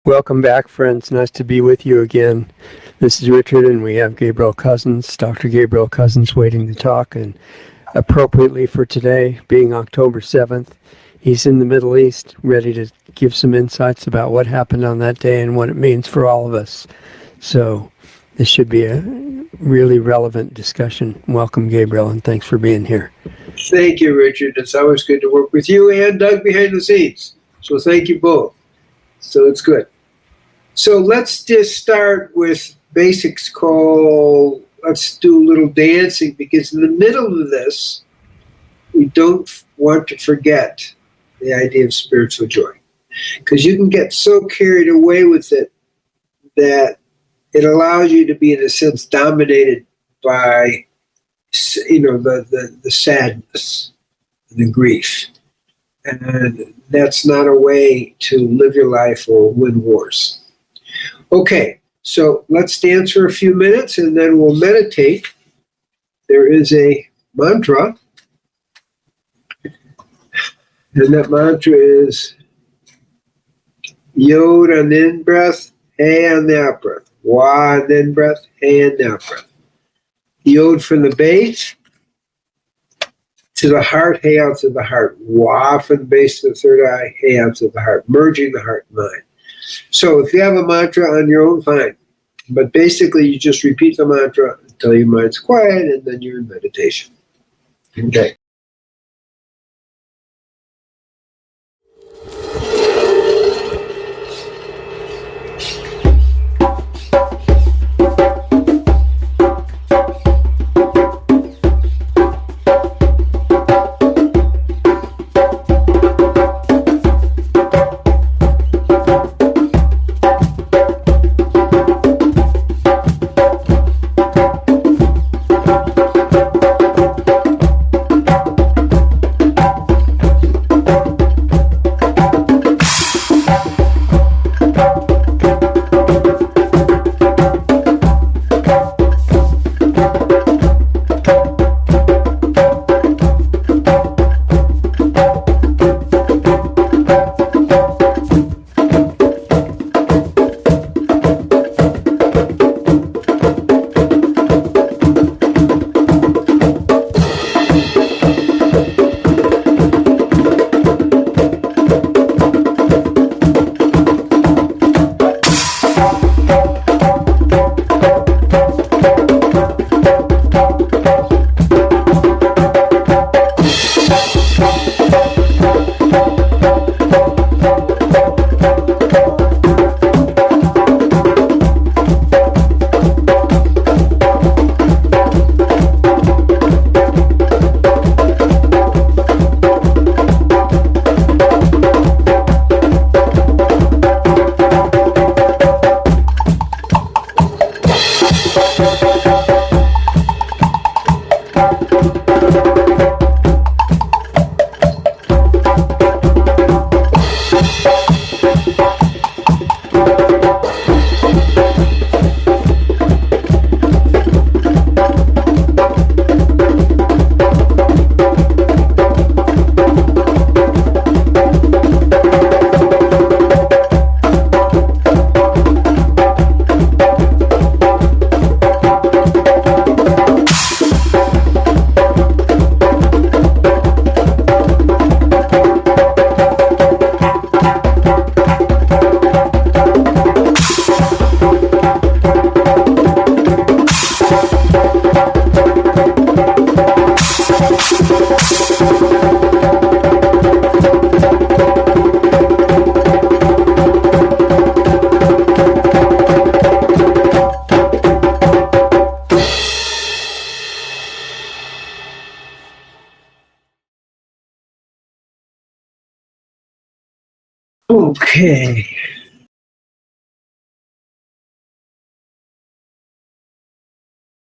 Welcome back, friends. Nice to be with you again. This is Richard, and we have Gabriel Cousens, Dr. Gabriel Cousens, waiting to talk. And appropriately for today, being October 7th, he's in the Middle East, ready to give some insights about what happened on that day and what it means for all of us. So this should be a really relevant discussion. Welcome, Gabriel, and thanks for being here. Thank you, Richard. It's always good to work with you and Doug behind the scenes. So thank you both. So it's good. So let's just start with basics let's do a little dancing, because in the middle of this, we don't want to forget the idea of spiritual joy. Because you can get so carried away with it that it allows you to be, in a sense, dominated by, the sadness, the grief. And that's not a way to live your life or win wars. Okay, so let's dance for a few minutes and then we'll meditate. There is a mantra, and that mantra is Yod on the in breath, Hey on the out breath, Wa on the in breath, Hey on the out breath. Yod from the base to the heart, Hey out to the heart. Wa from the base to the third eye, Hey out to the heart, merging the heart and mind. So if you have a mantra on your own, fine. But basically, you just repeat the mantra until your mind's quiet, and then you're in meditation. Okay. Okay.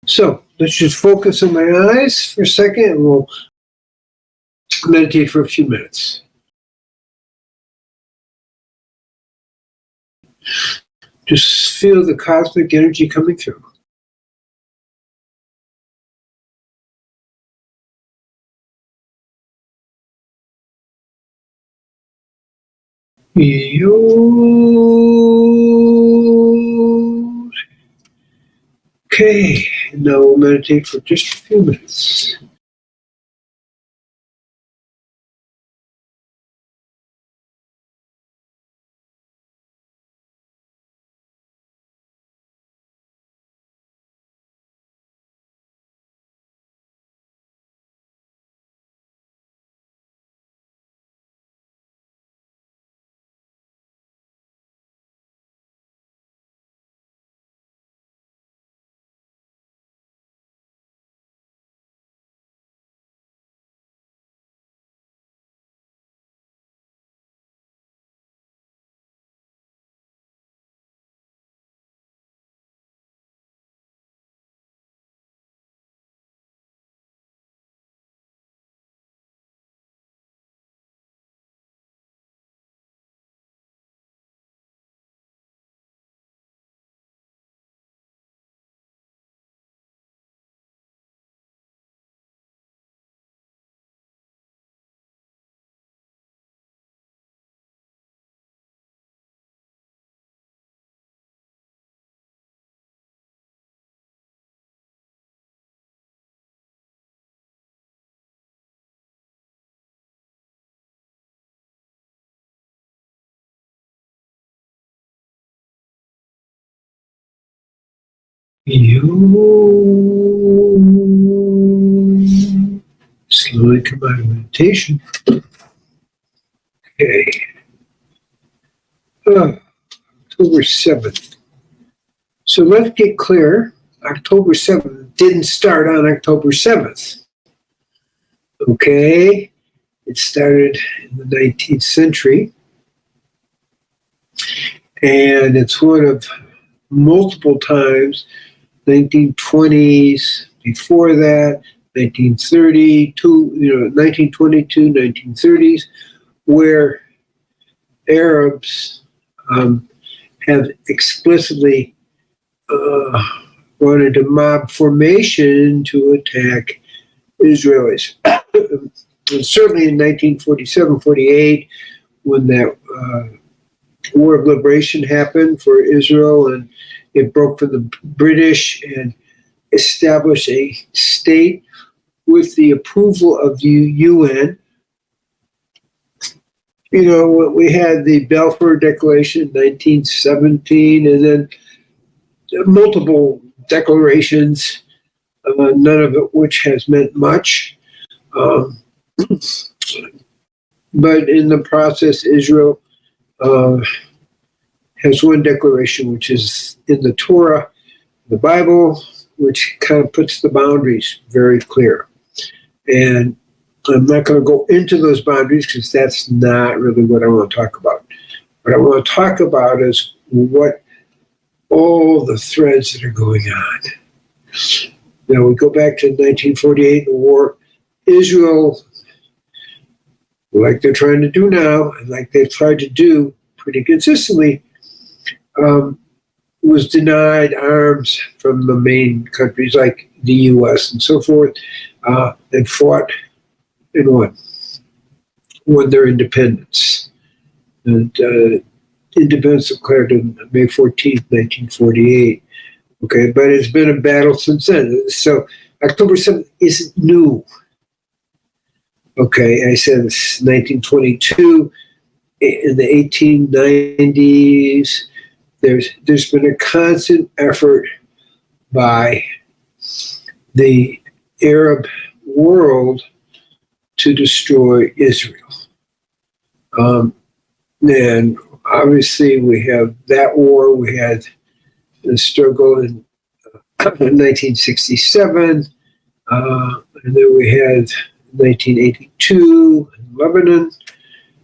So let's just focus on my eyes for a second, and we'll meditate for a few minutes. Just feel the cosmic energy coming through. Yo. meditate for just a few minutes. You slowly come out of meditation. Okay. October 7th. So let's get clear. October 7th didn't start on October 7th. Okay. It started in the 19th century. And it's one of multiple times, 1920s, before that, 1932, 1922, 1930s, where Arabs have explicitly wanted a mob formation to attack Israelis. And certainly in 1947, 48, when that War of Liberation happened for Israel, and it broke from the British and established a state with the approval of the UN. We had the Balfour Declaration in 1917, and then multiple declarations, none of it which has meant much. But in the process, Israel has one declaration, which is in the Torah, the Bible, which kind of puts the boundaries very clear. And I'm not going to go into those boundaries because that's not really what I want to talk about. What I want to talk about is what all the threads that are going on. We go back to 1948, the war. Israel, like they're trying to do now, and like they've tried to do pretty consistently, was denied arms from the main countries like the U.S. and so forth. They fought and won their independence. And independence declared on May 14th, 1948. Okay, but it's been a battle since then. So October 7th isn't new. Okay, I said it's 1922. In the 1890s, there's been a constant effort by the Arab world to destroy Israel. And obviously we have that war. We had the struggle in 1967, and then we had 1982 in Lebanon,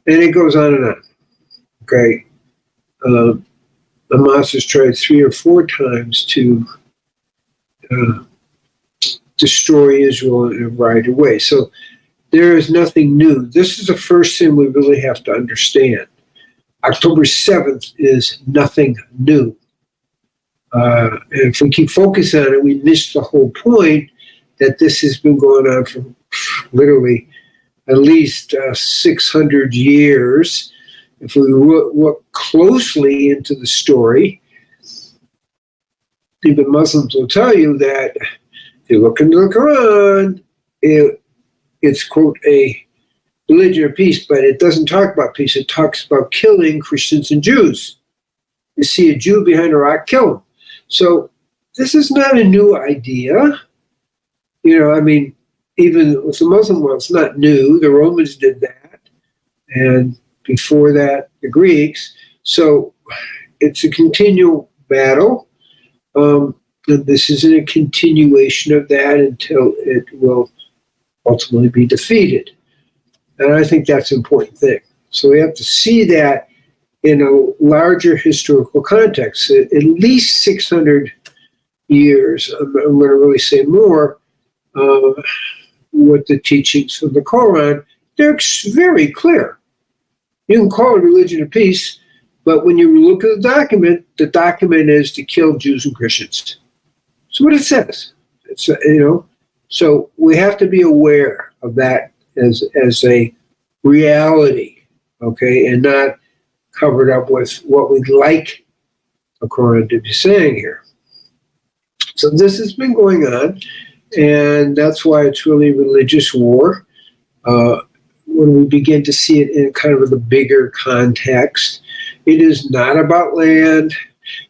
and it goes on and on. Okay. Hamas has tried 3 or 4 times to destroy Israel in a variety of ways. So there is nothing new. This is the first thing we really have to understand. October 7th is nothing new. And if we keep focusing on it, we miss the whole point that this has been going on for literally at least 600 years. If we look closely into the story, even Muslims will tell you that you look into the Quran, it's, quote, a religion of peace, but it doesn't talk about peace. It talks about killing Christians and Jews. You see a Jew behind a rock, kill him. So this is not a new idea. I mean, even with the Muslim world, it's not new. The Romans did that, and before that, the Greeks. So it's a continual battle, and this isn't a continuation of that until it will ultimately be defeated. And I think that's an important thing. So we have to see that in a larger historical context. At least 600 years, I'm going to really say more, with the teachings of the Quran, they're very clear. You can call it religion of peace, but when you look at the document is to kill Jews and Christians. So what it says. It's, so we have to be aware of that as a reality, okay, and not covered up with what we'd like the Quran to be saying here. So this has been going on, and that's why it's really religious war. When we begin to see it in kind of the bigger context, it is not about land,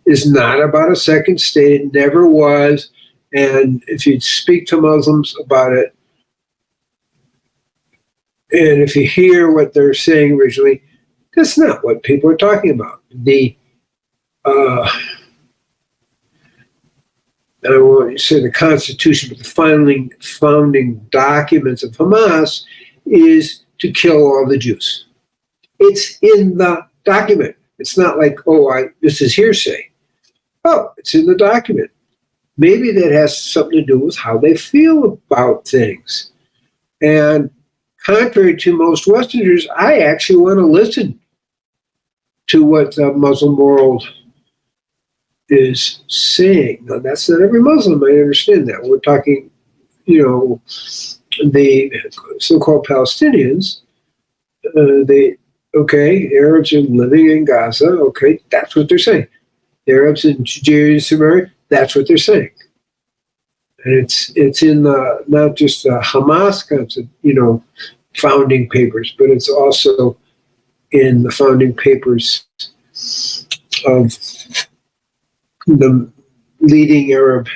it's not about a second state, it never was. And if you speak to Muslims about it, and if you hear what they're saying originally, that's not what people are talking about. I don't want to say the Constitution, but the founding documents of Hamas is to kill all the Jews. It's in the document. It's not like, this is hearsay. Oh, it's in the document. Maybe that has something to do with how they feel about things. And contrary to most Westerners, I actually want to listen to what the Muslim world is saying. Now, that's not every Muslim, I understand that. We're talking, the so-called Palestinians, Arabs are living in Gaza, okay, that's what they're saying. The Arabs in Judea and Samaria, that's what they're saying. And it's in the, not just the Hamas concept, founding papers, but it's also in the founding papers of the leading Arab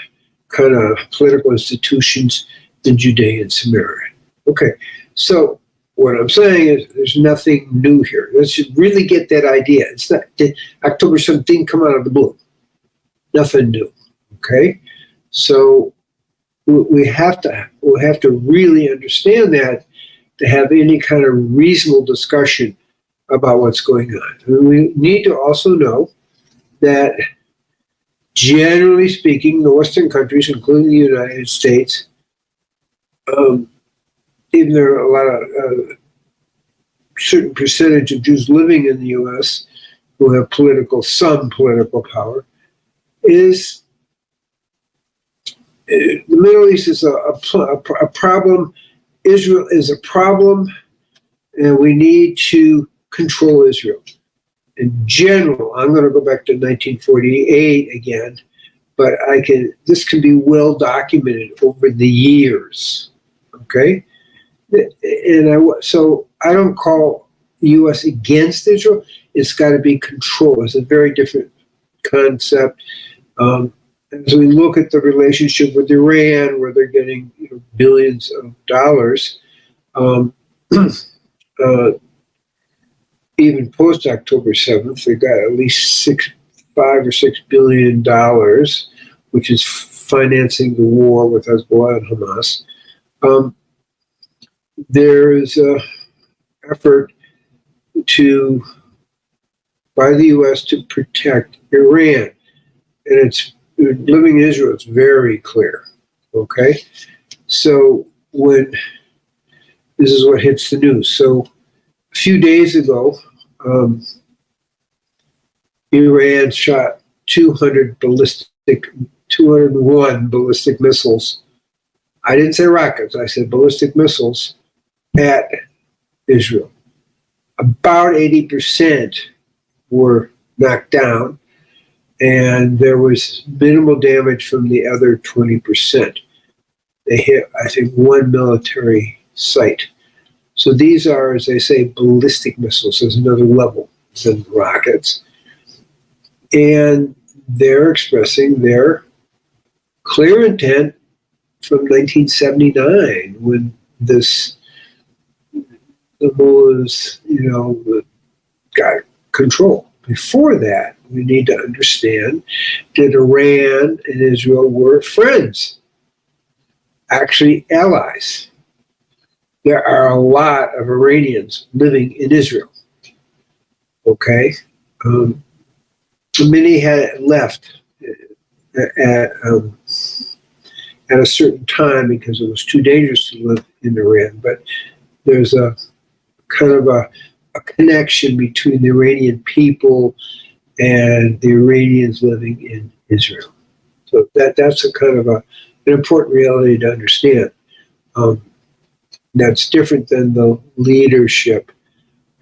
kind of political institutions in Judea and Samaria. Okay, so what I'm saying is there's nothing new here. Let's just really get that idea. It's not October 17th come out of the blue. Nothing new. Okay, so we have to really understand that to have any kind of reasonable discussion about what's going on. And we need to also know that, generally speaking, the Western countries, including the United States, even there are a lot of certain percentage of Jews living in the U.S. who have some political power, is the Middle East is a problem. Israel is a problem, and we need to control Israel. In general, I'm going to go back to 1948 again, but this can be well documented over the years, okay? So I don't call the U.S. against Israel. It's got to be control. It's a very different concept. As we look at the relationship with Iran, where they're getting billions of dollars, even post October 7th, they got at least $5 or $6 billion, which is financing the war with Hezbollah and Hamas. There is an effort by the U.S. to protect Iran, and it's living in Israel. It's very clear. Okay, so this is what hits the news. So a few days ago, Iran shot 201 ballistic missiles. I didn't say rockets. I said ballistic missiles at Israel. About 80% were knocked down, and there was minimal damage from the other 20%. they hit, I think, one military site. So these are, as they say, ballistic missiles. There's another level than rockets. And they're expressing their clear intent from 1979 when the mullahs, got control. Before that, we need to understand that Iran and Israel were friends, actually allies. There are a lot of Iranians living in Israel. Okay? Many had left at a certain time because it was too dangerous to live in Iran. But there's a kind of a connection between the Iranian people and the Iranians living in Israel. So that's a kind of an important reality to understand. That's different than the leadership.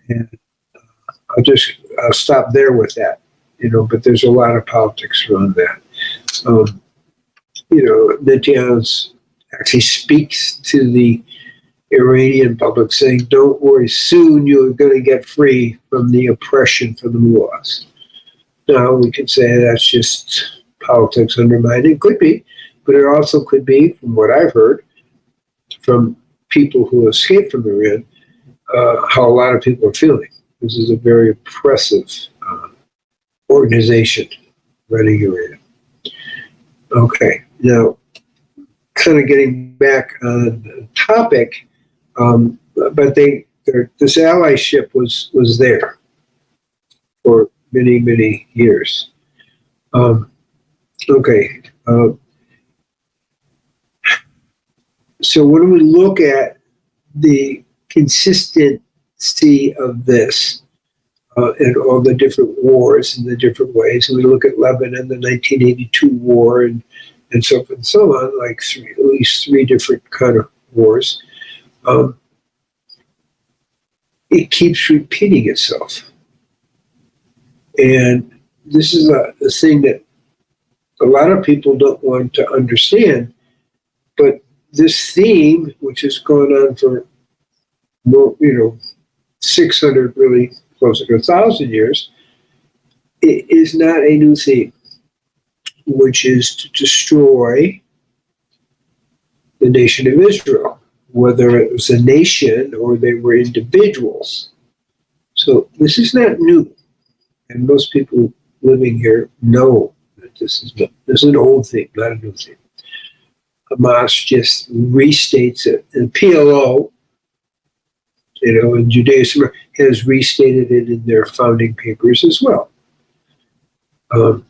And I'll stop there with that, but there's a lot of politics around that. Netanyahu actually speaks to the Iranian public saying, don't worry, soon you're going to get free from the oppression from the mullahs. Now, we could say that's just politics undermined. It could be, but it also could be, from what I've heard, from people who escaped from Iran, how a lot of people are feeling. This is a very oppressive organization running Iran. Okay, now, kind of getting back on the topic, but this allyship was there for many, many years. Okay. So when we look at the consistency of this and all the different wars in the different ways, and we look at Lebanon, the 1982 war, and so forth and so on, like at least three different kind of wars, it keeps repeating itself. And this is a thing that a lot of people don't want to understand, but this theme, which has gone on for more, 600, really closer to 1,000 years, it is not a new theme, which is to destroy the nation of Israel, whether it was a nation or they were individuals. So this is not new. And most people living here know that this is an old thing, not a new thing. Hamas just restates it. And PLO, in Judaism, has restated it in their founding papers as well. And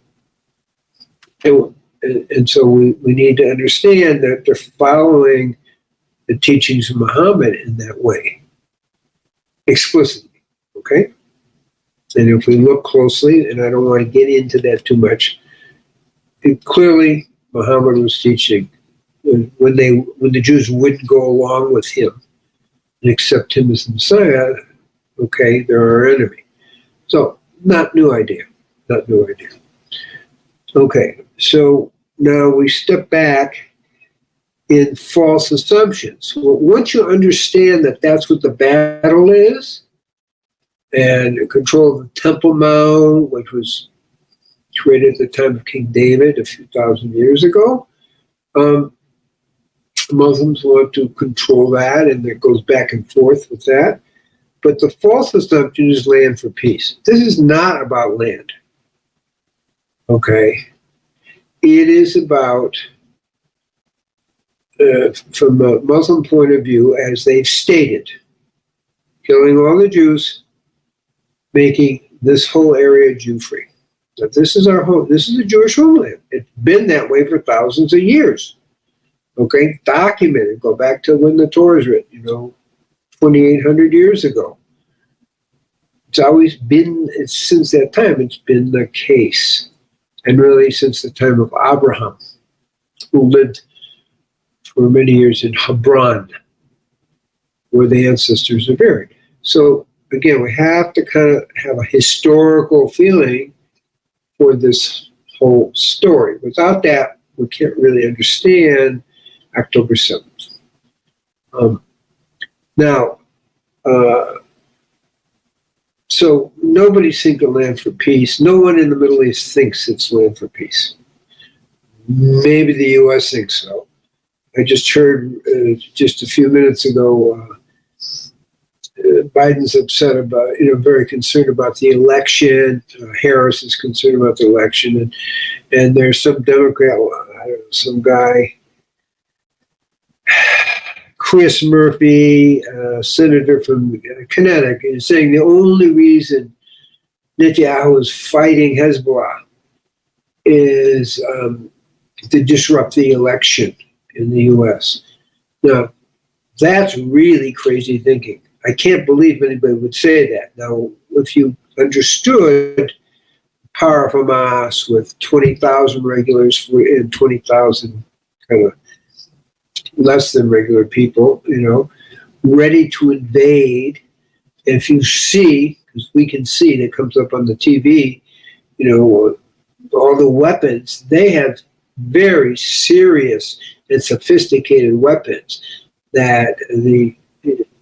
so we need to understand that they're following the teachings of Muhammad in that way, explicitly, okay? And if we look closely, and I don't want to get into that too much, clearly Muhammad was teaching when the Jews wouldn't go along with him and accept him as the Messiah, okay, they're our enemy. So, not new idea. Okay, so now we step back in false assumptions. Well, once you understand that that's what the battle is, and control of the Temple Mount, which was created at the time of King David a few thousand years ago, Muslims want to control that, and it goes back and forth with that. But the false assumption is land for peace. This is not about land. Okay? It is about, from a Muslim point of view, as they've stated, killing all the Jews, making this whole area Jew-free. Now, this is our home. This is a Jewish homeland. It's been that way for thousands of years. Okay, documented. Go back to when the Torah is written, 2,800 years ago. It's always been, since that time, it's been the case. And really since the time of Abraham, who lived for many years in Hebron, where the ancestors are buried. So again, we have to kind of have a historical feeling for this whole story. Without that, we can't really understand October 7th. Now, so nobody's thinking land for peace. No one in the Middle East thinks it's land for peace. Maybe the U.S. thinks so. I just heard just a few minutes ago, Biden's upset about, very concerned about the election. Harris is concerned about the election. And there's some Democrat, I don't know, some guy, Chris Murphy, senator from Connecticut, is saying the only reason Netanyahu is fighting Hezbollah is to disrupt the election in the U.S. Now, that's really crazy thinking. I can't believe anybody would say that. Now, if you understood the power of Hamas with 20,000 regulars and 20,000 kind of less than regular people, ready to invade, and if you see, because we can see that comes up on the TV, all the weapons, they have very serious and sophisticated weapons that the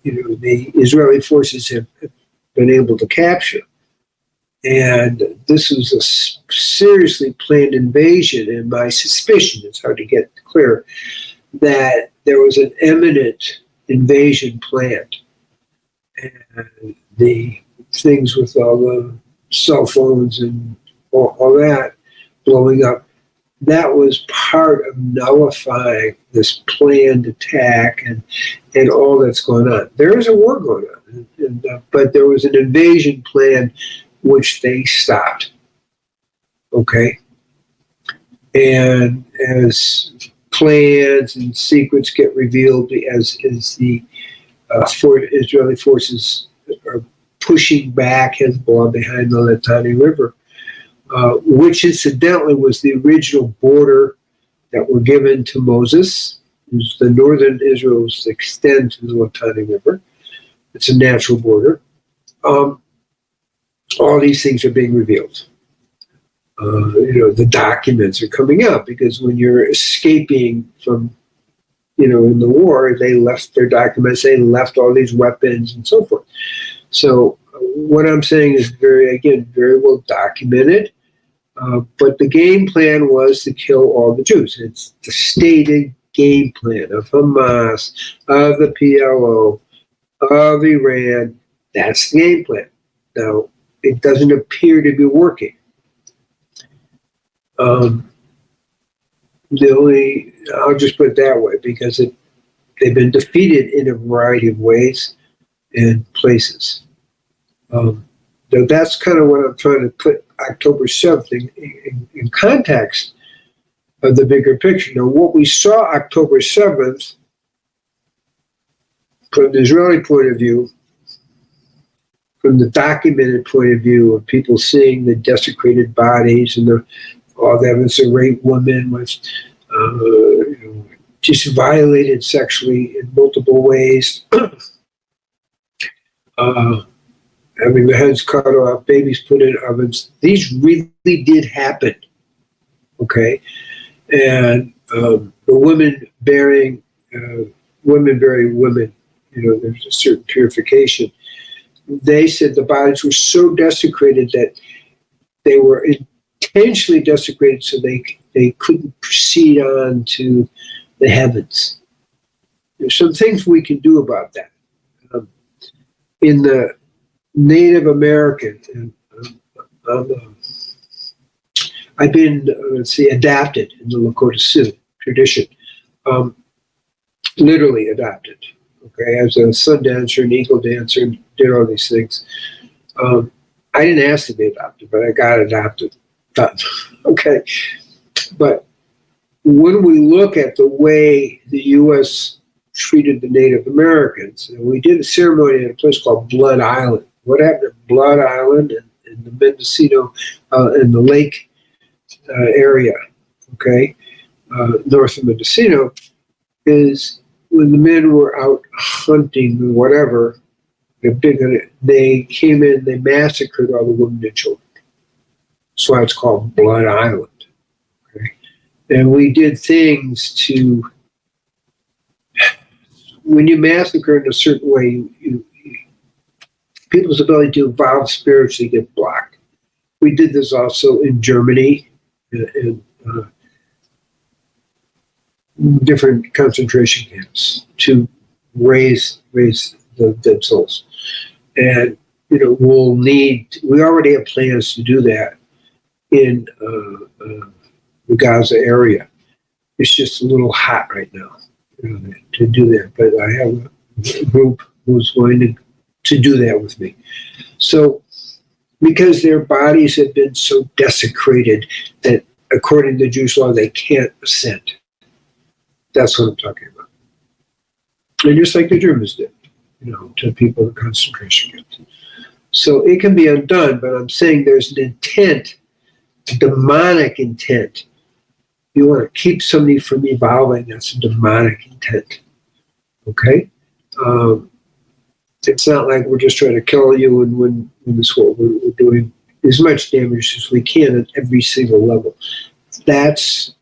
Israeli forces have been able to capture. And this was a seriously planned invasion, and my suspicion, it's hard to get clear, that there was an imminent invasion planned. And the things with all the cell phones and all that blowing up, that was part of nullifying this planned attack and all that's going on. There is a war going on, but there was an invasion plan which they stopped. Okay? And as plans and secrets get revealed, as the Israeli forces are pushing back Hezbollah behind the Litani River, which incidentally was the original border that were given to Moses. It was the northern Israel was to extend to the Litani River. It's a natural border. All these things are being revealed. The documents are coming out because when you're escaping from, in the war, they left their documents, they left all these weapons and so forth. So what I'm saying is very well documented. But the game plan was to kill all the Jews. It's the stated game plan of Hamas, of the PLO, of Iran. That's the game plan. Now, it doesn't appear to be working. I'll just put it that way, because they've been defeated in a variety of ways and places. That's kind of what I'm trying to put October 7th in context of the bigger picture. Now, what we saw October 7th, from the Israeli point of view, from the documented point of view of people seeing the desecrated bodies and all the evidence of rape women was just violated sexually in multiple ways. Having their heads cut off, babies put in ovens. These really did happen, okay? And the women bearing women, there's a certain purification. They said the bodies were so desecrated that they were intentionally desecrated so they couldn't proceed on to the heavens. There's some things we can do about that. In the Native American, I've been, adapted in the Lakota Sioux tradition, literally adopted. Okay, as a sun dancer, an eagle dancer, and did all these things. I didn't ask to be adopted, but I got adopted. Okay, but when we look at the way the U.S. treated the Native Americans, and we did a ceremony at a place called Blood Island. What happened at Blood Island in the Mendocino, in the lake area, okay, north of Mendocino, is when the men were out hunting or whatever, they came in, they massacred all the women and children. That's why it's called Blood Island. Okay? And we did things to when you massacre in a certain way, people's ability to evolve spiritually get blocked. We did this also in Germany, in different concentration camps to raise the dead souls. And we already have plans to do that in the Gaza area. It's just a little hot right now to do that. But I have a group who's going to do that with me. So, because their bodies have been so desecrated that according to Jewish law, they can't ascend. That's what I'm talking about. And just like the Germans did, to people in concentration camps. So it can be undone, but I'm saying there's an intent, a demonic intent. You want to keep somebody from evolving, that's a demonic intent. Okay? It's not like we're just trying to kill you and win this war. We're doing as much damage as we can at every single level. That's,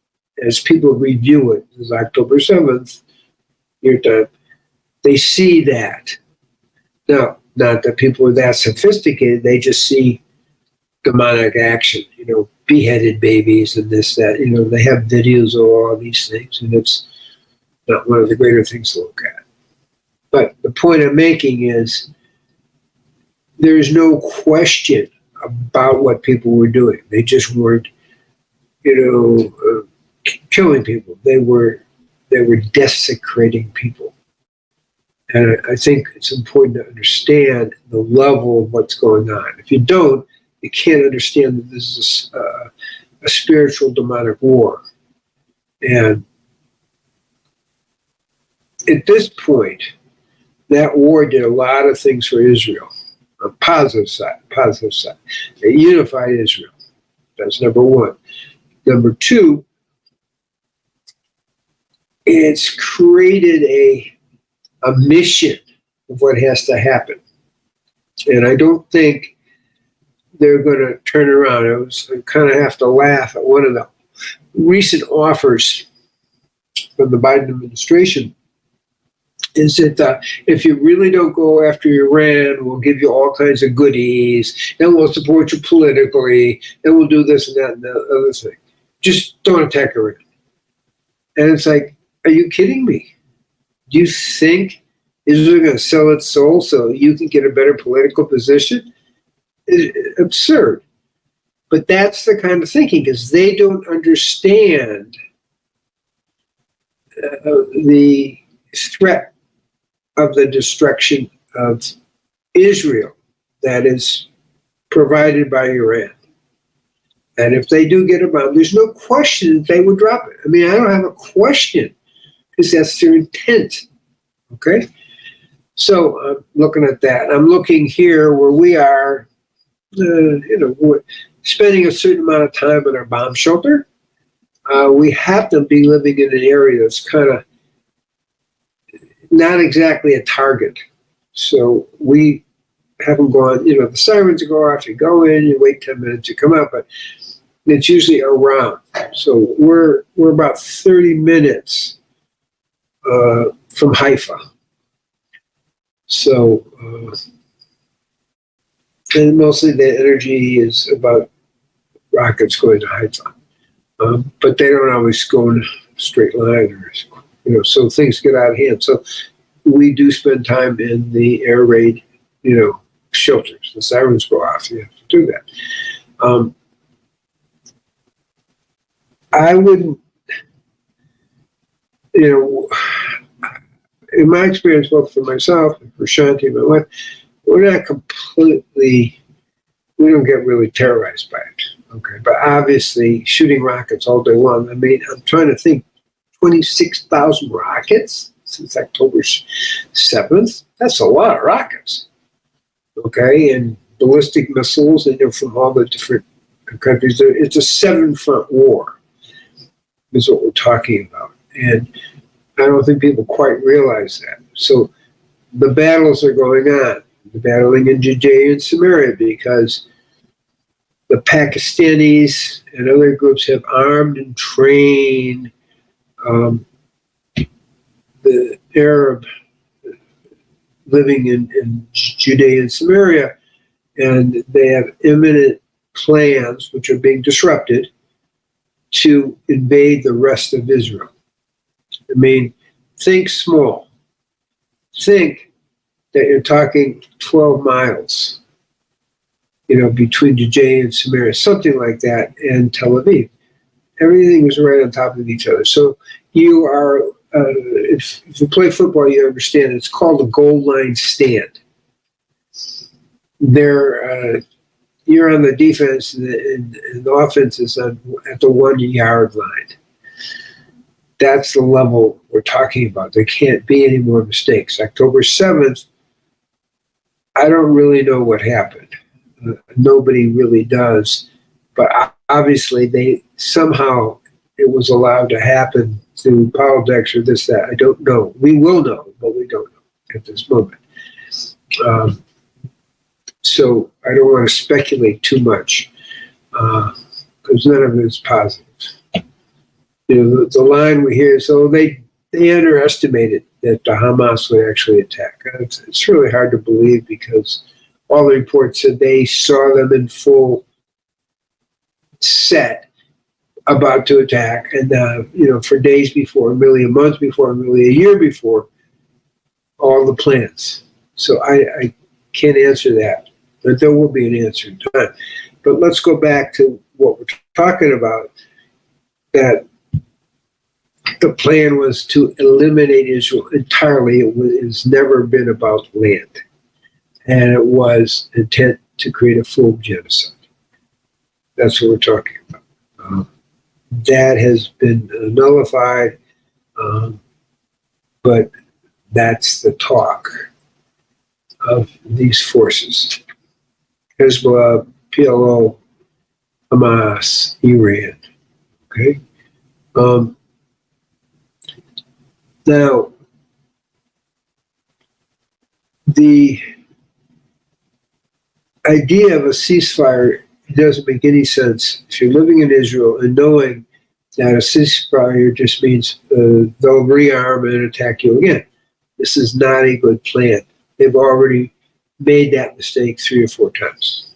as people review it, this is October 7th, your time, they see that. Now, not that people are that sophisticated, they just see demonic action, beheaded babies and this, that, they have videos of all these things, and it's not one of the greater things to look at. But the point I'm making is there's no question about what people were doing. They just weren't, killing people. They were desecrating people. And I think it's important to understand the level of what's going on. If you don't, you can't understand that this is a spiritual demonic war. And at this point, that war did a lot of things for Israel. A positive side. It unified Israel. That's number one. Number two, it's created a mission of what has to happen. And I don't think they're going to turn around. I kind of have to laugh at one of the recent offers from the Biden administration is that if you really don't go after Iran, we'll give you all kinds of goodies, and we'll support you politically, and we'll do this and that and the other thing. Just don't attack Iran. And it's like, are you kidding me? Do you think Israel is going to sell its soul so you can get a better political position? It's absurd. But that's the kind of thinking, because they don't understand the threat of the destruction of Israel that is provided by Iran. And if they do get a bomb, there's no question that they would drop it. I mean, I don't have a question, because that's their intent. Okay? So I'm looking at that. I'm looking here where we are, we're spending a certain amount of time in our bomb shelter. We happen to be living in an area that's kind of not exactly a target. So we haven't gone, the sirens go off, you go in, you wait 10 minutes, you come out, but it's usually around. So we're about 30 minutes from Haifa. So, and mostly the energy is about rockets going to Haifa. But they don't always go in a straight line, so things get out of hand. So we do spend time in the air raid, shelters. The sirens go off. You have to do that. I wouldn't, in my experience, both for myself and for Shanti, my wife, we're not completely, we don't get really terrorized by it. Okay, but obviously shooting rockets all day long. I mean, I'm trying to think, 26,000 rockets since October 7th. That's a lot of rockets. Okay, and ballistic missiles, and they're from all the different countries. It's a 7-front war, is what we're talking about. And I don't think people quite realize that. So the battles are going on. The battling in Judea and Samaria, because the Pakistanis and other groups have armed and trained the Arab living in Judea and Samaria, and they have imminent plans, which are being disrupted, to invade the rest of Israel. I mean, think small. Think that you're talking 12 miles, between Judea and Samaria, something like that, and Tel Aviv. Everything is right on top of each other. So you are, if you play football, you understand it's called a goal line stand. You're on the defense, and the offense is at the 1 yard line. That's the level we're talking about. There can't be any more mistakes. October 7th, I don't really know what happened. Nobody really does. But obviously, it was allowed to happen through politics or this, that. I don't know. We will know, but we don't know at this moment. So I don't want to speculate too much because none of it is positive. The line we hear is, they underestimated that the Hamas would actually attack. It's really hard to believe because all the reports said they saw them in full set about to attack, and for days before, really a month before, really a year before, all the plans. So I can't answer that, but there will be an answer to that. But let's go back to what we're talking about, that the plan was to eliminate Israel entirely. It has never been about land, and it was intent to create a full genocide. That's what we're talking about. That has been nullified, but that's the talk of these forces. Hezbollah, PLO, Hamas, Iran. Okay? Now, the idea of a ceasefire doesn't make any sense if you're living in Israel and knowing that a ceasefire just means they'll rearm and attack you again. This is not a good plan. They've already made that mistake 3 or 4 times.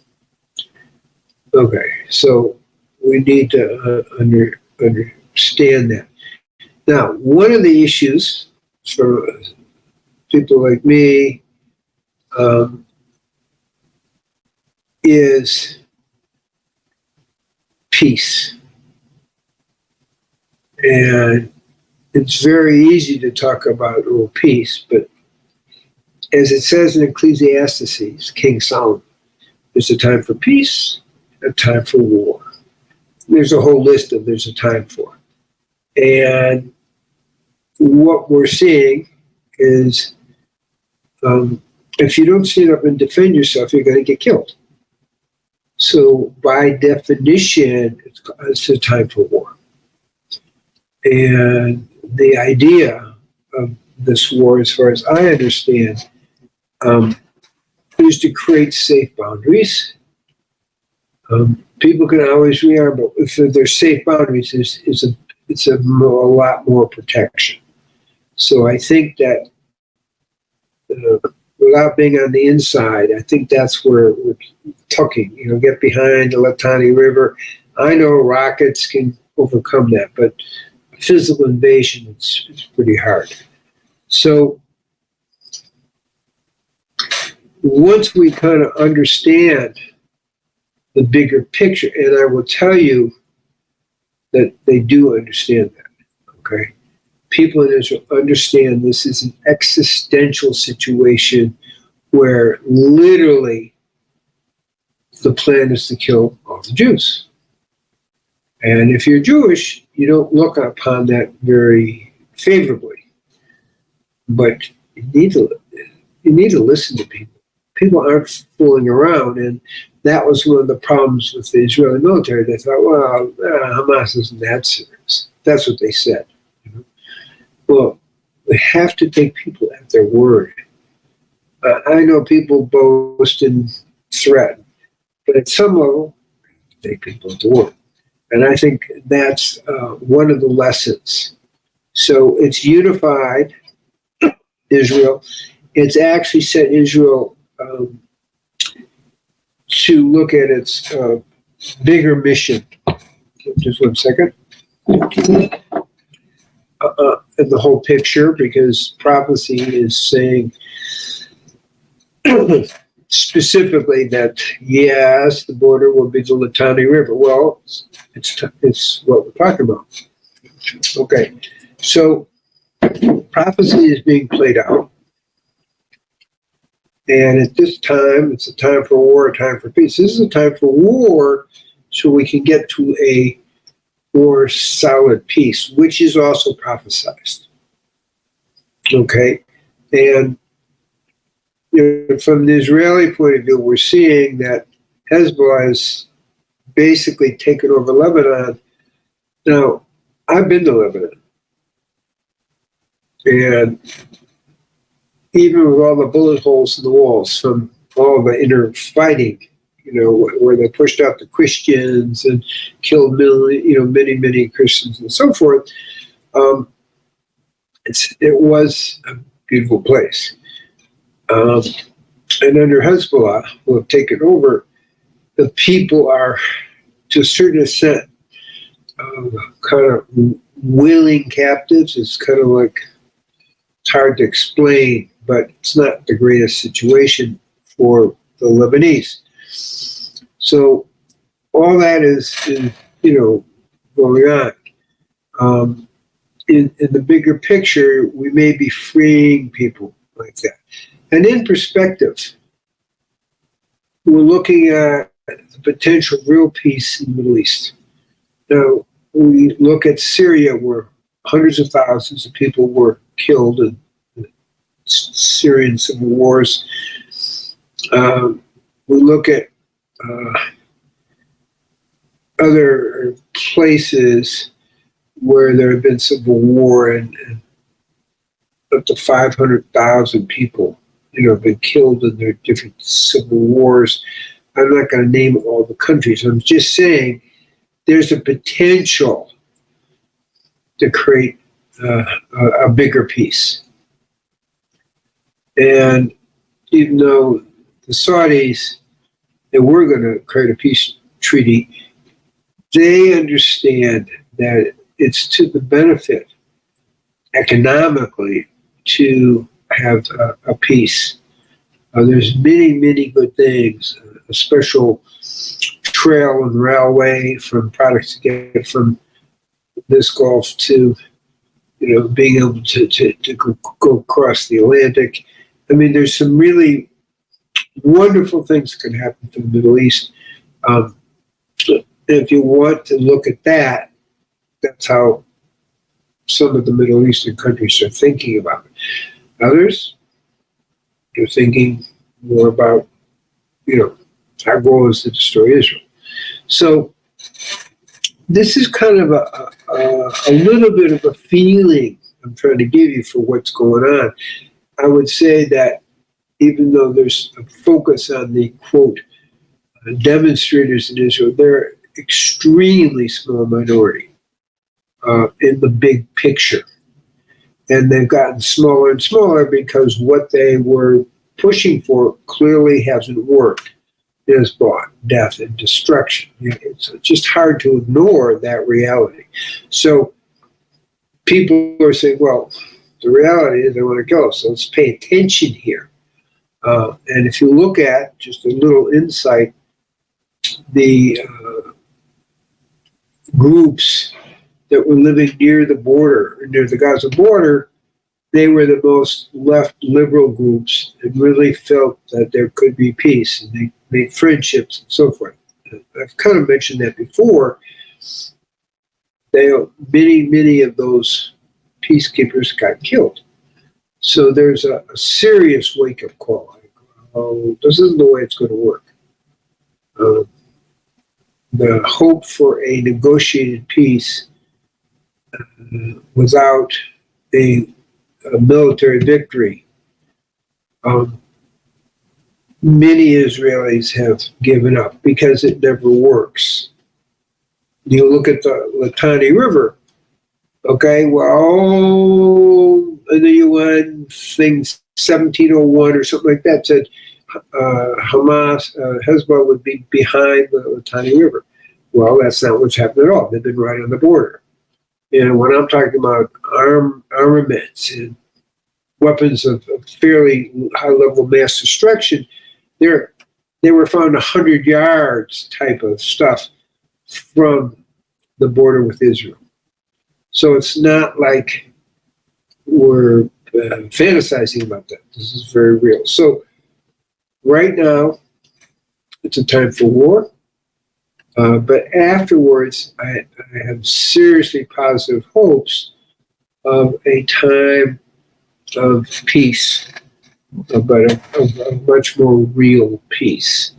Okay, so we need to understand that. Now, one of the issues for people like me is peace. And it's very easy to talk about peace, but as it says in Ecclesiastes, King Solomon, there's a time for peace, a time for war. There's a whole list of there's a time for. And what we're seeing is if you don't stand up and defend yourself, you're going to get killed. So by definition, it's a time for war. And the idea of this war, as far as I understand, is to create safe boundaries. People can always rearm, but if there's safe boundaries, it's a lot more protection. So I think that without being on the inside, I think that's where we're tucking, get behind the Litani River. I know rockets can overcome that, but physical invasion, it's pretty hard. So once we kind of understand the bigger picture, and I will tell you that they do understand that, okay? People in Israel understand this is an existential situation where literally the plan is to kill all the Jews. And if you're Jewish, you don't look upon that very favorably. But you need to listen to people. People aren't fooling around, and that was one of the problems with the Israeli military. They thought, well, Hamas isn't that serious. That's what they said. Well, we have to take people at their word. I know people boast and threaten, but at some level, take people at their word. And I think that's one of the lessons. So it's unified Israel, it's actually set Israel to look at its bigger mission. Just 1 second. In the whole picture, because prophecy is saying specifically that, yes, the border will be the Litani River. Well, it's what we're talking about. Okay, so prophecy is being played out. And at this time, it's a time for war, a time for peace. This is a time for war so we can get to a more solid peace, which is also prophesized. Okay? And from the Israeli point of view, we're seeing that Hezbollah has basically taken over Lebanon. Now, I've been to Lebanon. And even with all the bullet holes in the walls from all the inner fighting, where they pushed out the Christians and killed many Christians and so forth, it was a beautiful place. And under Hezbollah, who have taken over, the people are, to a certain extent, kind of willing captives. It's kind of like, it's hard to explain, but it's not the greatest situation for the Lebanese. So all that is going on. In the bigger picture, we may be freeing people like that. And in perspective, we're looking at the potential real peace in the Middle East. Now, we look at Syria, where hundreds of thousands of people were killed in Syrian civil wars. We look at other places where there have been civil war and up to 500,000 people, have been killed in their different civil wars. I'm not going to name all the countries. I'm just saying there's a potential to create a bigger peace. And even though the Saudis, they were going to create a peace treaty, they understand that it's to the benefit economically to have a peace. There's many good things, a special trail and railway from products to get from this Gulf to, being able to go across the Atlantic. I mean, there's some really wonderful things that can happen to the Middle East. If you want to look at that, that's how some of the Middle Eastern countries are thinking about it. Others, they're thinking more about, our goal is to destroy Israel. So this is kind of a little bit of a feeling I'm trying to give you for what's going on. I would say that even though there's a focus on the, quote, demonstrators in Israel, they're extremely small minority in the big picture. And they've gotten smaller and smaller because what they were pushing for clearly hasn't worked. It has brought death and destruction. It's just hard to ignore that reality. So people are saying, well, the reality is they want to go, so let's pay attention here. And if you look at, just a little insight, the groups that were living near the border, near the Gaza border, they were the most left liberal groups and really felt that there could be peace, and they made friendships and so forth. I've kind of mentioned that before. Many of those peacekeepers got killed. So there's a serious wake-up call. Oh, this isn't the way it's going to work. The hope for a negotiated peace without a military victory, many Israelis have given up because it never works. You look at the Litani River, okay, well, in the UN, things 1701 or something like that, said Hezbollah would be behind the Litani River. Well, that's not what's happened at all. They've been right on the border. And when I'm talking about armaments and weapons of fairly high level mass destruction, they were found 100 yards type of stuff from the border with Israel. So it's not like we're fantasizing about that. This is very real. So right now, it's a time for war. But afterwards, I have seriously positive hopes of a time of peace, but a much more real peace.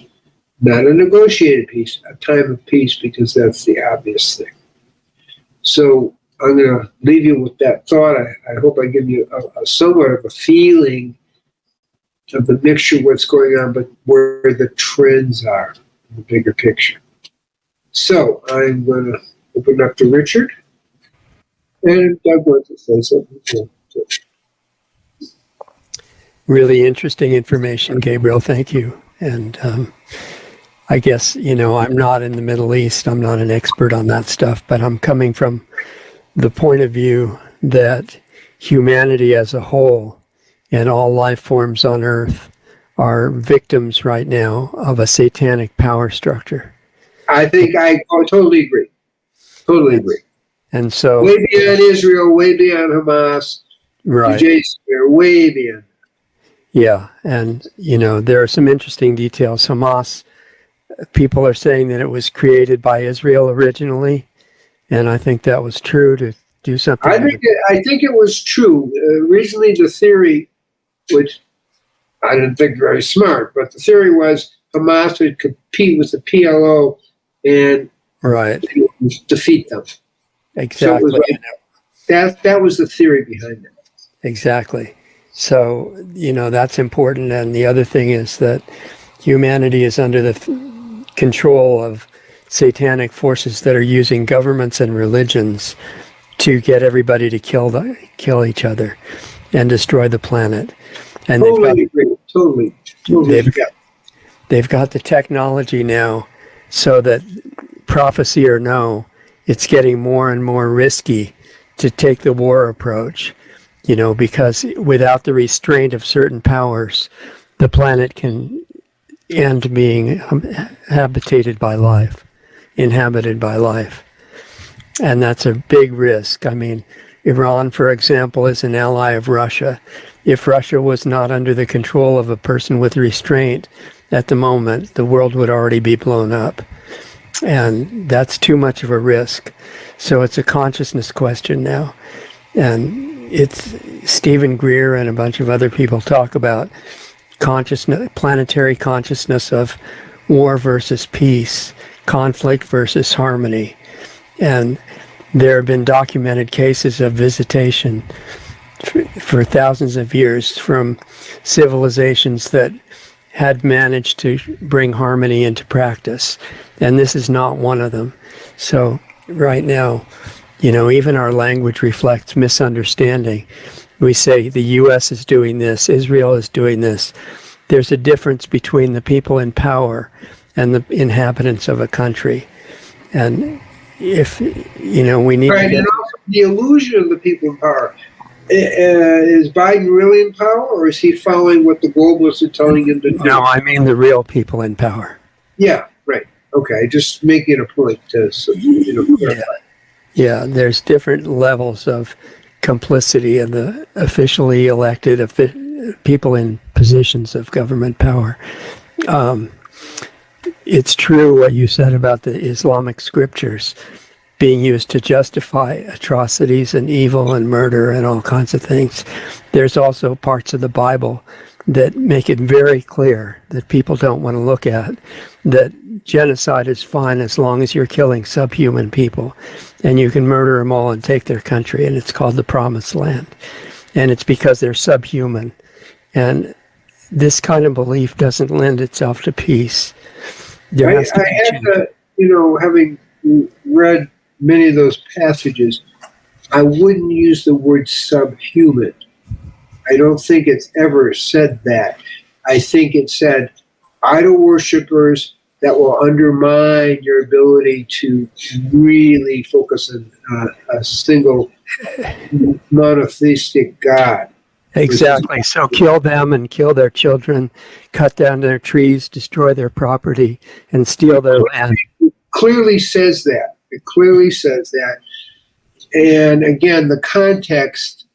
Not a negotiated peace, a time of peace, because that's the obvious thing. So I'm going to leave you with that thought. I hope I give you a somewhat of a feeling of the mixture of what's going on, but where the trends are in the bigger picture. So I'm going to open up to Richard. And Doug wants to say something too. Really interesting information, Gabriel. Thank you. And I guess, I'm not in the Middle East. I'm not an expert on that stuff, but I'm coming from the point of view that humanity as a whole and all life forms on Earth are victims right now of a satanic power structure. I think I totally agree. Totally agree. And so, way beyond Israel, way beyond Hamas, right? They're way beyond. Yeah, and there are some interesting details. Hamas, people are saying that it was created by Israel originally, and I think that was true to do something. I think it was true. Recently, the theory, which I didn't think very smart, but the theory was Hamas would compete with the PLO and defeat them. Exactly. So that was the theory behind it. Exactly. So, that's important. And the other thing is that humanity is under the control of satanic forces that are using governments and religions to get everybody to kill each other and destroy the planet. And Totally. They've got the technology now so that, prophecy or no, it's getting more and more risky to take the war approach, because without the restraint of certain powers, the planet can end being inhabited by life. And that's a big risk. I mean, Iran, for example, is an ally of Russia. If Russia was not under the control of a person with restraint at the moment, the world would already be blown up. And that's too much of a risk. So it's a consciousness question now. And it's Stephen Greer and a bunch of other people talk about consciousness, planetary consciousness of war versus peace, conflict versus harmony. And there have been documented cases of visitation for thousands of years from civilizations that had managed to bring harmony into practice. And this is not one of them. So right now, even our language reflects misunderstanding. We say the U.S. is doing this, Israel is doing this. There's a difference between the people in power and the inhabitants of a country. And if, we need to get... And also the illusion of the people in power. Is Biden really in power, or is he following what the globalists are telling him to do? No, I mean the real people in power. Yeah, right. Okay, just making a point to clarify. Yeah, there's different levels of complicity in the officially elected people in positions of government power. It's true what you said about the Islamic scriptures being used to justify atrocities and evil and murder and all kinds of things. There's also parts of the Bible that make it very clear that people don't want to look at, that genocide is fine as long as you're killing subhuman people, and you can murder them all and take their country, and it's called the Promised Land. And it's because they're subhuman. And this kind of belief doesn't lend itself to peace. I have to, having read many of those passages, I wouldn't use the word subhuman. I don't think it's ever said that. I think it said idol worshipers that will undermine your ability to really focus on a single monotheistic God. Exactly. So kill them and kill their children, cut down their trees, destroy their property, and steal their land. Clearly says that. It clearly says that. And again, the context.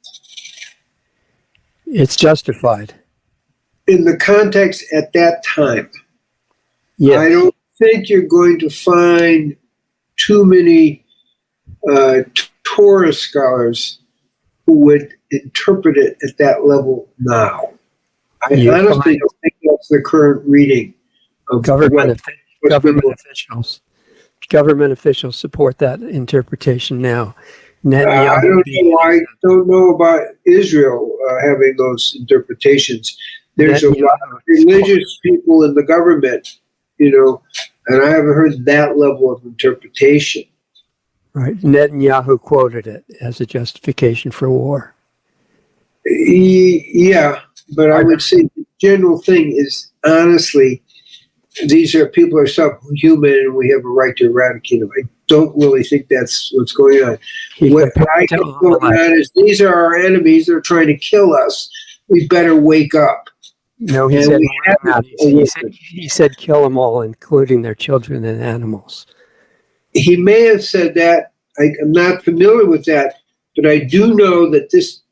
It's justified. In the context at that time, yes. I don't think you're going to find too many Torah scholars who would interpret it at that level now. I honestly don't think that's the current reading of government officials. Government officials support that interpretation now. I don't know about Israel having those interpretations. There's a lot of religious people in the government, and I haven't heard that level of interpretation. Right. Netanyahu quoted it as a justification for war. Yeah, but I would say the general thing is, honestly, these are people are subhuman and we have a right to eradicate them. I don't really think that's what's going on. What I think going on is these are our enemies. They're trying to kill us. We better wake up. No, he said kill them all, including their children and animals. He may have said that. I'm not familiar with that, but I do know that this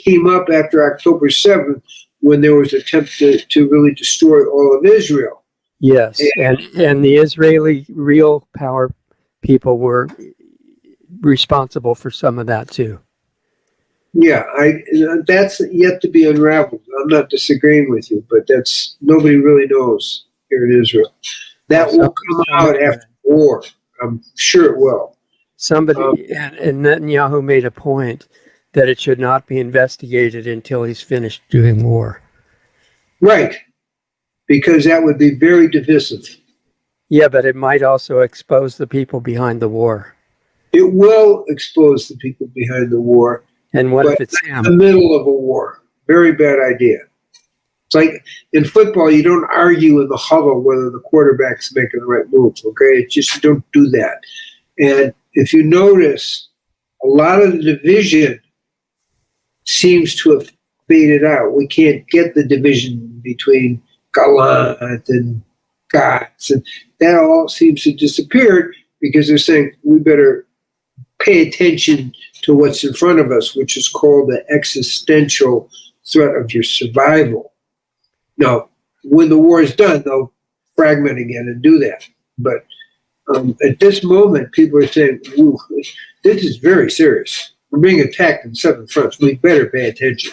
came up after October 7th when there was an attempt to really destroy all of Israel. Yes, and the Israeli real power people were responsible for some of that too. Yeah, that's yet to be unraveled. I'm not disagreeing with you, but that's nobody really knows here in Israel. That will come out after the war. I'm sure it will. Somebody and Netanyahu made a point that it should not be investigated until he's finished doing war. Right, because that would be very divisive. Yeah, but it might also expose the people behind the war. It will expose the people behind the war. And what if it's him? In the middle of a war? Very bad idea. It's like in football, you don't argue in the huddle whether the quarterback's making the right move, okay? It's just you don't do that. And if you notice, a lot of the division seems to have faded out. We can't get the division between Galant and Gats, and that all seems to have disappeared because they're saying we better pay attention to what's in front of us, which is called the existential threat of your survival. Now, when the war is done, they'll fragment again and do that. But at this moment, people are saying, ooh, this is very serious. We're being attacked in 7 fronts. We better pay attention.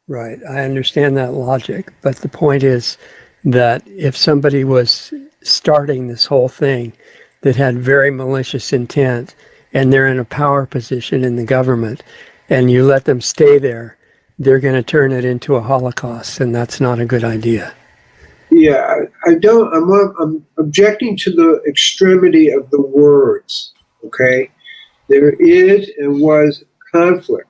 Right. I understand that logic. But the point is that if somebody was starting this whole thing that had very malicious intent, and they're in a power position in the government, and you let them stay there, they're going to turn it into a Holocaust, and that's not a good idea. Yeah, I'm objecting to the extremity of the words, okay? There is and was conflict.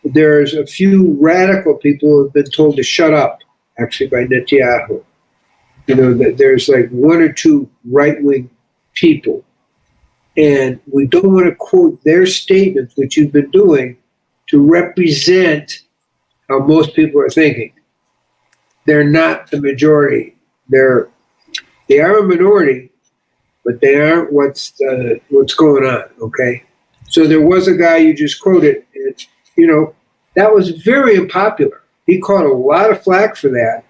There's a few radical people who have been told to shut up, actually, by Netanyahu. That there's like 1 or 2 right-wing people. And we don't want to quote their statements, which you've been doing, to represent how most people are thinking. They're not the majority. They are a minority, but they aren't what's going on. Okay, so there was a guy you just quoted. And, that was very unpopular. He caught a lot of flack for that,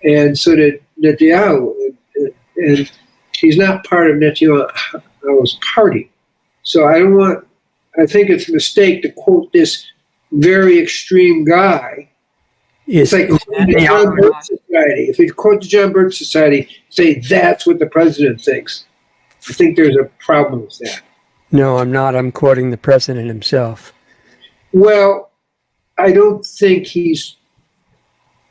and so did Netanyahu. And he's not part of Netanyahu's party. So I think it's a mistake to quote this very extreme guy. It's like the John Birch Society. If you quote the John Birch Society, say that's what the president thinks. I think there's a problem with that. No, I'm not. I'm quoting the president himself. Well, I don't think he's...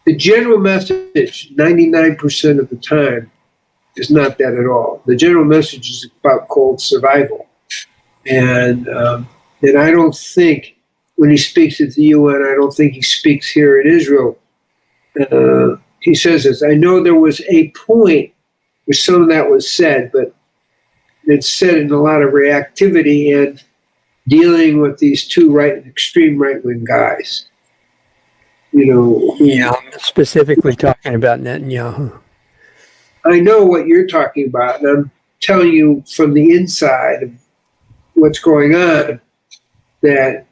The general message, 99% of the time, is not that at all. The general message is about cold survival. And I don't think when he speaks at the UN, I don't think he speaks here in Israel. He says this, I know there was a point where some of that was said, but it's said in a lot of reactivity and dealing with these two extreme right-wing guys. Yeah, I'm specifically talking about Netanyahu. I know what you're talking about, and I'm telling you from the inside of what's going on that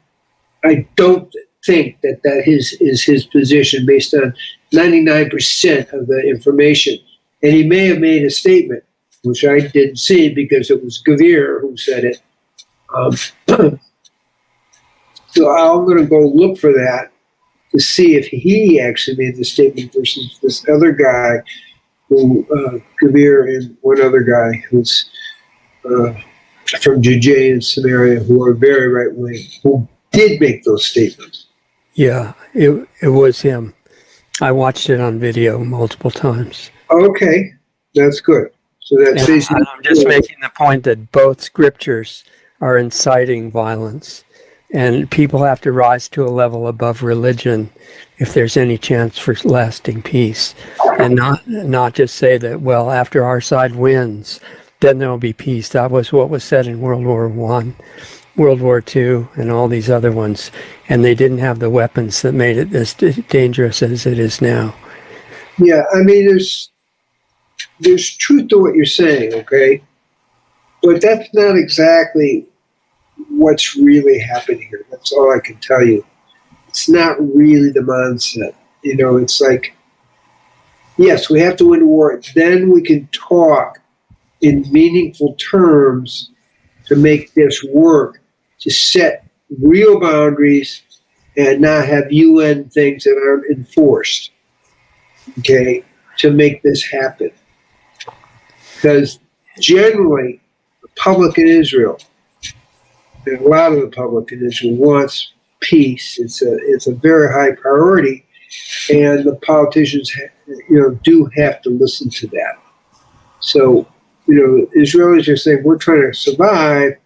I don't think that is his position based on 99% of the information. And he may have made a statement, which I didn't see because it was Gabriel who said it. So I'm going to go look for that to see if he actually made the statement versus this other guy who, Gabriel and one other guy who's from Judea and Samaria who are very right-wing, who did make those statements. Yeah, it was him. I watched it on video multiple times. Okay, that's good. So that's I'm just making the point that both scriptures are inciting violence, and people have to rise to a level above religion if there's any chance for lasting peace, and not just say that, well, after our side wins, then there will be peace. That was what was said in World War I, World War II, and all these other ones, and they didn't have the weapons that made it as dangerous as it is now. Yeah, I mean, there's truth to what you're saying, okay? But that's not exactly what's really happening here. That's all I can tell you. It's not really the mindset. It's like, yes, we have to win the war. Then we can talk in meaningful terms to make this work, to set real boundaries and not have UN things that aren't enforced, okay, to make this happen. Because generally, the public in Israel, and a lot of the public in Israel wants peace. It's a very high priority, and the politicians, do have to listen to that. So, Israelis are saying, we're trying to survive.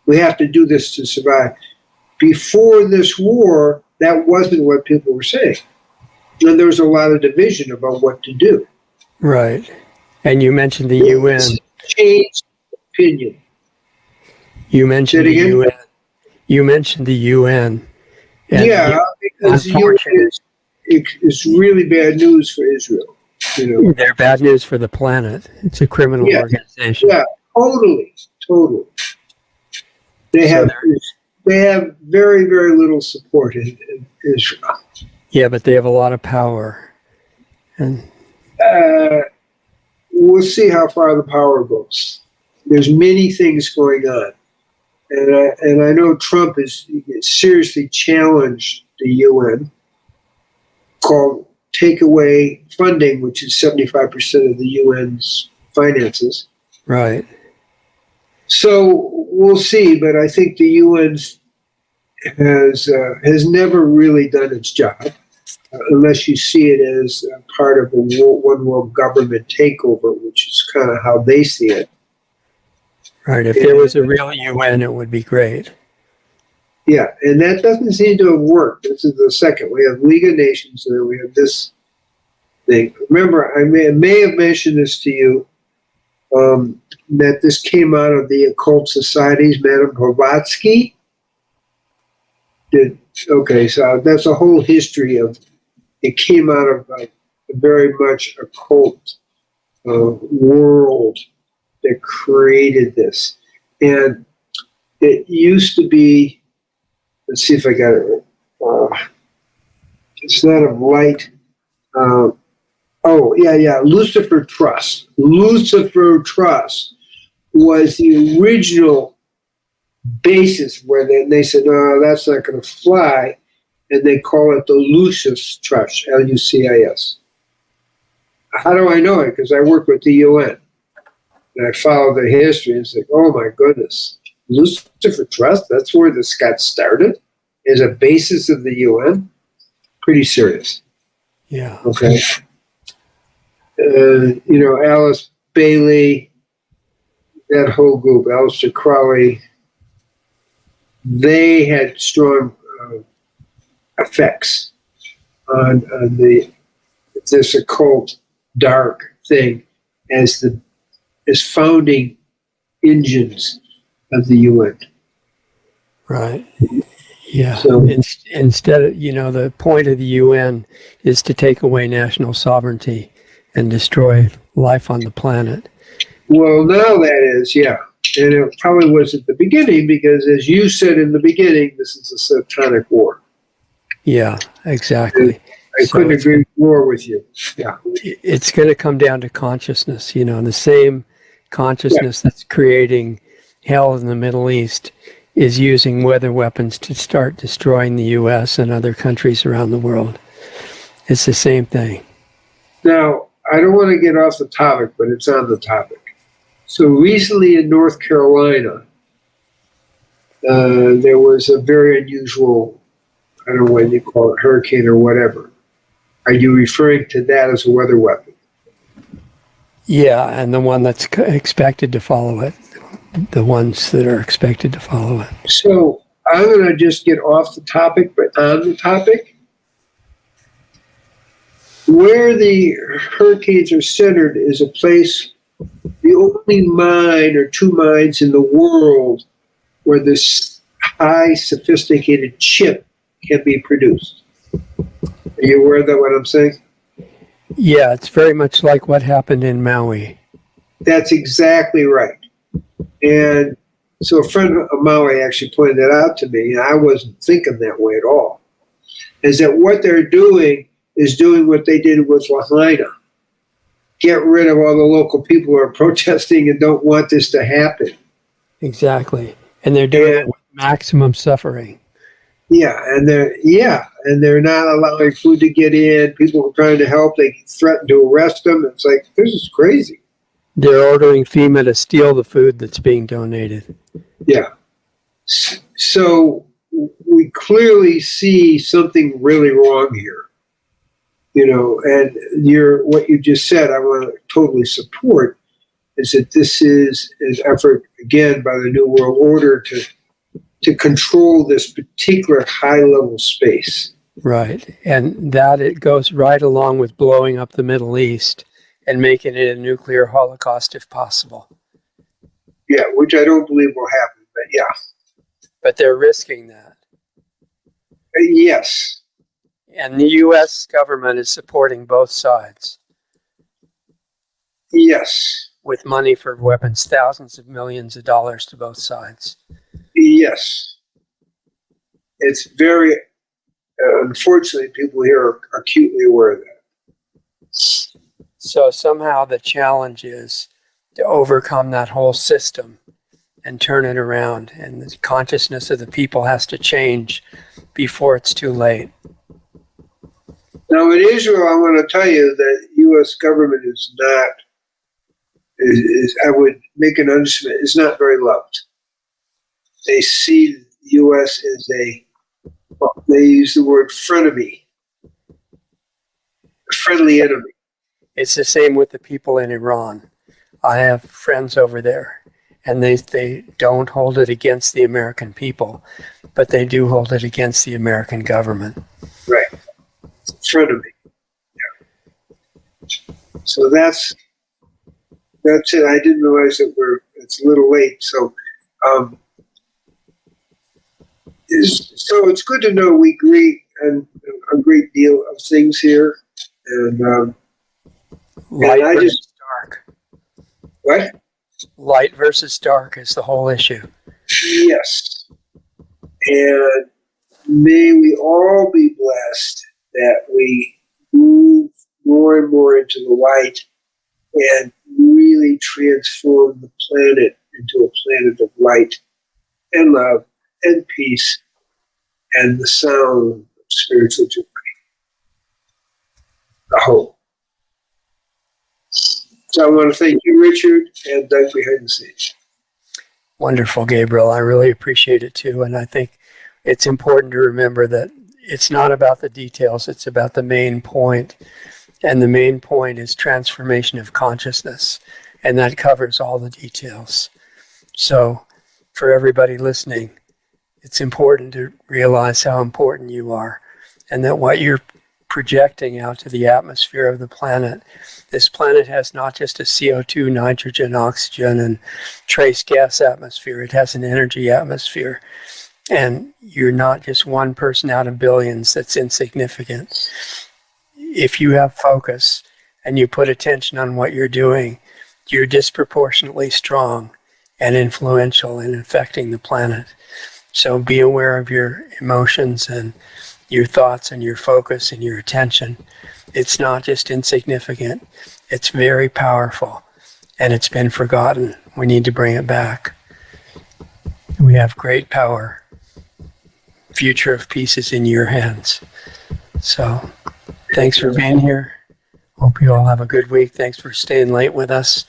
We have to do this to survive. Before this war, that wasn't what people were saying. And there was a lot of division about what to do. Right. And you mentioned the UN. Changed opinion. You mentioned the UN. You mentioned the UN. Yeah, because the UN is really bad news for Israel. They're bad news for the planet. It's a criminal organization. Yeah, totally. They have very, very little support in Israel. Yeah, but they have a lot of power. And we'll see how far the power goes. There's many things going on. And I know Trump has seriously challenged the UN, called take away funding, which is 75% of the UN's finances. Right. So we'll see, but I think the UN has never really done its job, unless you see it as part of a one world government takeover, which is kind of how they see it. Right. If there was a real UN, it would be great. Yeah, and that doesn't seem to have worked. This is the second. We have League of Nations, and then we have this thing. Remember, I may have mentioned this to you, that this came out of the occult societies, Madame Blavatsky. Okay, so that's a whole history of, it came out of a very much occult world that created this. And it used to be, let's see if I got it right. It's not of light. Lucifer Trust. Lucifer Trust was the original basis where they said, no, that's not going to fly. And they call it the Lucis Trust, Lucis. How do I know it? Because I work with the UN. And I follow the history and it's like, oh my goodness. Lucifer Trust, that's where this got started, as a basis of the UN. Pretty serious. Yeah. Okay. Alice Bailey, that whole group, Aleister Crowley, they had strong effects on this occult dark thing as founding engines of the UN. Right. Yeah. So Instead of, the point of the UN is to take away national sovereignty and destroy life on the planet. well, now that is, yeah. And it probably was at the beginning because, as you said in the beginning, this is a satanic war. Yeah, exactly. I couldn't agree more with you. Yeah. It's going to come down to consciousness, and the same consciousness that's creating hell in the Middle East is using weather weapons to start destroying the U.S. and other countries around the world. It's the same thing. Now, I don't want to get off the topic, but it's on the topic. So recently in North Carolina, there was a very unusual, I don't know what you call it, hurricane or whatever. Are you referring to that as a weather weapon? Yeah, and the one that's expected to follow it. The ones that are expected to follow it. So I'm going to just get off the topic, but on the topic. Where the hurricanes are centered is a place, the only mine or two mines in the world where this high sophisticated chip can be produced. Are you aware of that, what I'm saying? Yeah, it's very much like what happened in Maui. That's exactly right. And so a friend of Maui actually pointed that out to me, and I wasn't thinking that way at all, is that what they're doing is doing what they did with Lahaina. Get rid of all the local people who are protesting and don't want this to happen. Exactly. And they're doing it with maximum suffering. And they're not allowing food to get in. People are trying to help. They threaten to arrest them. It's like, this is crazy. They're ordering FEMA to steal the food that's being donated. Yeah. So we clearly see something really wrong here. And what you just said, I want to totally support, is that this is an effort, again, by the New World Order to control this particular high-level space. Right. And that it goes right along with blowing up the Middle East and making it a nuclear holocaust if possible. Yeah, which I don't believe will happen, but yeah. But they're risking that. Yes. And the U.S. government is supporting both sides. Yes. With money for weapons, thousands of millions of dollars to both sides. Yes. It's very, unfortunately, people here are acutely aware of that. So somehow the challenge is to overcome that whole system and turn it around. And the consciousness of the people has to change before it's too late. Now, in Israel, I want to tell you that U.S. government is not, I would make an understatement, is not very loved. They see the U.S. as they use the word frenemy, a friendly enemy. It's the same with the people in Iran. I have friends over there, and they don't hold it against the American people, but they do hold it against the American government. Right. Frenemy. Yeah. So that's it. I didn't realize that it's a little late. So so it's good to know we agree on a great deal of things here. And light and versus dark. What? Light versus dark is the whole issue. Yes. And may we all be blessed that we move more and more into the light and really transform the planet into a planet of light and love and peace and the sound of spiritual joy. I hope. So I want to thank you, Richard, and Doug behind the scenes. Wonderful, Gabriel. I really appreciate it too. And I think it's important to remember that it's not about the details, it's about the main point. And the main point is transformation of consciousness. And that covers all the details. So for everybody listening, it's important to realize how important you are and that what you're projecting out to the atmosphere of the planet, this planet has not just a CO2, nitrogen, oxygen, and trace gas atmosphere. It has an energy atmosphere. And you're not just one person out of billions that's insignificant. If you have focus and you put attention on what you're doing, you're disproportionately strong and influential in affecting the planet. So be aware of your emotions and your thoughts and your focus and your attention. It's not just insignificant, it's very powerful, and it's been forgotten. We need to bring it back. We have great power. Future of peace is in your hands. So thanks for being here. Hope you all have a good week. Thanks for staying late with us,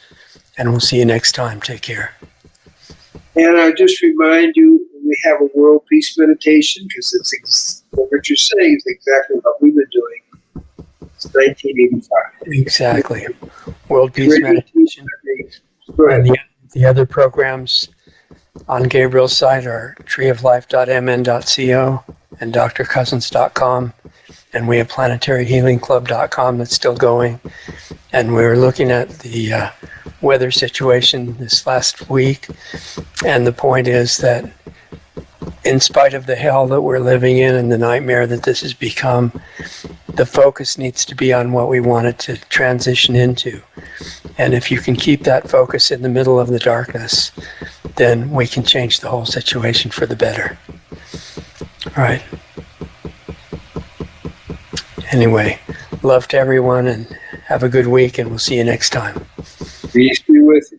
and we'll see you next time. Take care. And I just remind you, we have a world peace meditation because what Richard's saying is exactly what we've been doing since 1985. Exactly. World Peace Meditation. And the other programs on Gabriel's site are treeoflife.mn.co and drcousens.com. And we have planetaryhealingclub.com that's still going. And we were looking at the weather situation this last week. And the point is that in spite of the hell that we're living in and the nightmare that this has become, the focus needs to be on what we want it to transition into. And if you can keep that focus in the middle of the darkness, then we can change the whole situation for the better. All right. Anyway, love to everyone and have a good week, and we'll see you next time. Peace be with you.